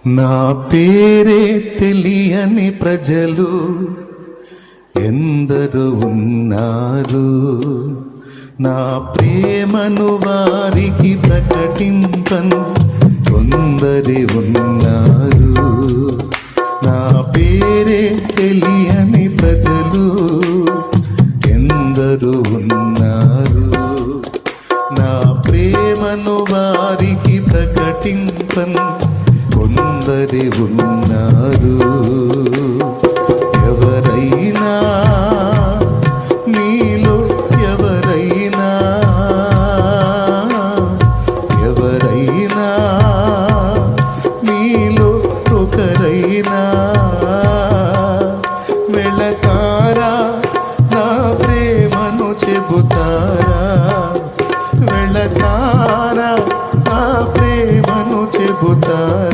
నా పేరే తెలియని ప్రజలు ఎందరు ఉన్నారు. నా ప్రేమను వారికి ప్రకటింపను కొందరి ఉన్నారు. నా పేరే తెలియని ప్రజలు ఎందరు ఉన్నారు. నా ప్రేమను వారికి ప్రకటింపను కొందరి ఉన్నారు.